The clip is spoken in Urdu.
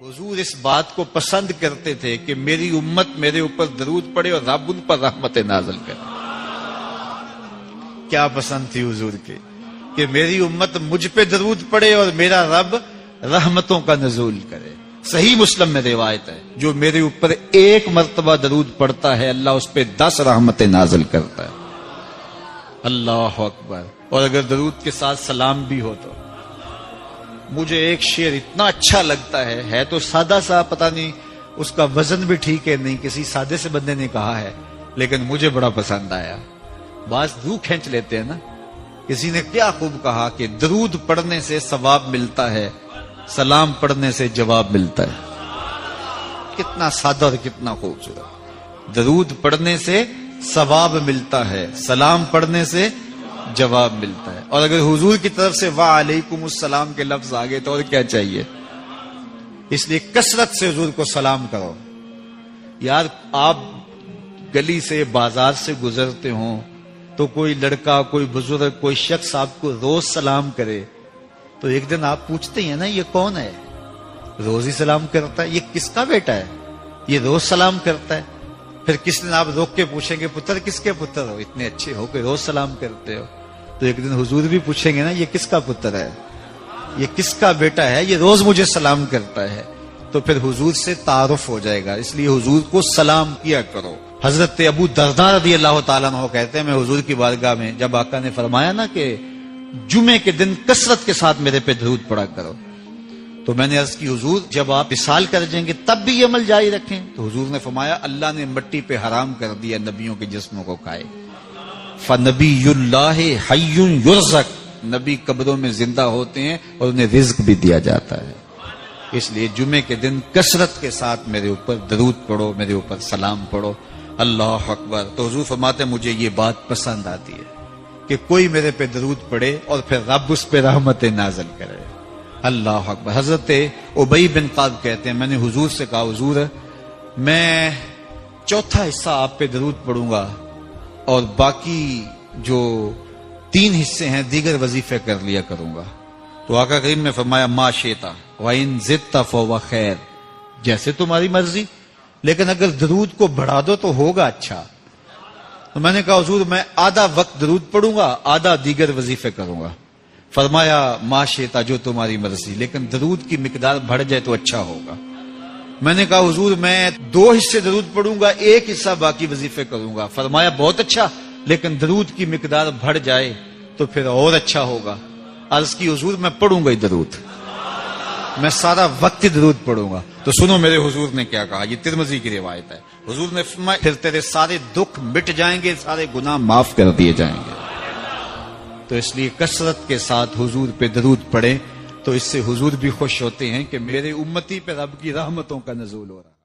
حضور اس بات کو پسند کرتے تھے کہ میری امت میرے اوپر درود پڑے اور رب ان پر رحمت نازل کرے۔ کیا پسند تھی حضور کے کہ میری امت مجھ پہ درود پڑے اور میرا رب رحمتوں کا نزول کرے۔ صحیح مسلم میں روایت ہے، جو میرے اوپر ایک مرتبہ درود پڑتا ہے اللہ اس پہ 10 رحمتیں نازل کرتا ہے۔ اللہ اکبر۔ اور اگر درود کے ساتھ سلام بھی ہو تو مجھے ایک شعر اتنا اچھا لگتا ہے تو سادہ سا، پتہ نہیں اس کا وزن بھی ٹھیک ہے نہیں، کسی سادے سے بندے نے کہا ہے لیکن مجھے بڑا پسند آیا۔ بعض روح کھینچ لیتے ہیں نا۔ کسی نے کیا خوب کہا کہ درود پڑھنے سے ثواب ملتا ہے، سلام پڑھنے سے جواب ملتا ہے۔ کتنا سادہ اور کتنا خوبصورت۔ درود پڑھنے سے ثواب ملتا ہے، سلام پڑھنے سے جواب ملتا ہے۔ اور اگر حضور کی طرف سے وعلیکم السلام کے لفظ آگے تو اور کیا چاہیے؟ اس لیے کثرت سے حضور کو سلام کرو۔ یار آپ گلی سے بازار سے گزرتے ہوں تو کوئی لڑکا، کوئی بزرگ، کوئی شخص آپ کو روز سلام کرے تو ایک دن آپ پوچھتے ہیں نا یہ کون ہے؟ روز ہی سلام کرتا ہے، یہ کس کا بیٹا ہے؟ یہ روز سلام کرتا ہے۔ پھر کس دن آپ روک کے پوچھیں گے پتر کس کے پتر ہو؟ اتنے اچھے ہو کہ روز سلام کرتے ہو۔ تو ایک دن حضور بھی پوچھیں گے نا یہ کس کا پتر ہے، یہ کس کا بیٹا ہے، یہ روز مجھے سلام کرتا ہے۔ تو پھر حضور سے تعارف ہو جائے گا۔ اس لیے حضور کو سلام کیا کرو۔ حضرت ابو درداء رضی اللہ تعالیٰ عنہ کہتے ہیں میں حضور کی بارگاہ میں جب آقا نے فرمایا نا کہ جمعے کے دن کثرت کے ساتھ میرے پہ درود پڑا کرو، تو میں نے عرض کی حضور جب آپ وصال کر جائیں گے تب بھی یہ عمل جاری رکھیں؟ تو حضور نے فرمایا اللہ نے مٹی پہ حرام کر دیا نبیوں کے جسموں کو کھائے۔ فنبی اللہ حی یرزق، نبی قبروں میں زندہ ہوتے ہیں اور انہیں رزق بھی دیا جاتا ہے۔ اس لیے جمعے کے دن کثرت کے ساتھ میرے اوپر درود پڑھو، میرے اوپر سلام پڑھو۔ اللہ اکبر۔ تو حضور فرماتے ہیں مجھے یہ بات پسند آتی ہے کہ کوئی میرے پہ درود پڑے اور پھر رب اس پہ رحمت نازل کرے۔ اللہ اکبر۔ حضرت ابی بن قعب کہتے ہیں میں نے حضور سے کہا حضور میں چوتھا حصہ آپ پہ درود پڑھوں گا اور باقی جو 3 حصے ہیں دیگر وظیفے کر لیا کروں گا۔ تو آقا کریم نے فرمایا ما شئتا وَإِن زِدْتَ فَهُوَ خَيْرٌ، جیسے تمہاری مرضی، لیکن اگر درود کو بڑھا دو تو ہوگا اچھا۔ تو میں نے کہا حضور میں آدھا وقت درود پڑھوں گا، آدھا دیگر وظیفے کروں گا۔ فرمایا ما شئتا، جو تمہاری مرضی، لیکن درود کی مقدار بڑھ جائے تو اچھا ہوگا۔ میں نے کہا حضور میں 2 حصے درود پڑھوں گا، 1 حصہ باقی وظیفے کروں گا۔ فرمایا بہت اچھا، لیکن درود کی مقدار بڑھ جائے تو پھر اور اچھا ہوگا۔ عرض کی حضور میں پڑھوں گا ہی درود، میں سارا وقت ہی درود پڑھوں گا۔ تو سنو میرے حضور نے کیا کہا، یہ ترمذی کی روایت ہے۔ حضور نے فرمایا پھر تیرے سارے دکھ مٹ جائیں گے، سارے گناہ معاف کر دیے جائیں گے۔ تو اس لیے کثرت کے ساتھ حضور پہ درود پڑھیں تو اس سے حضور بھی خوش ہوتے ہیں کہ میرے امتی پہ رب کی رحمتوں کا نزول ہو رہا ہے۔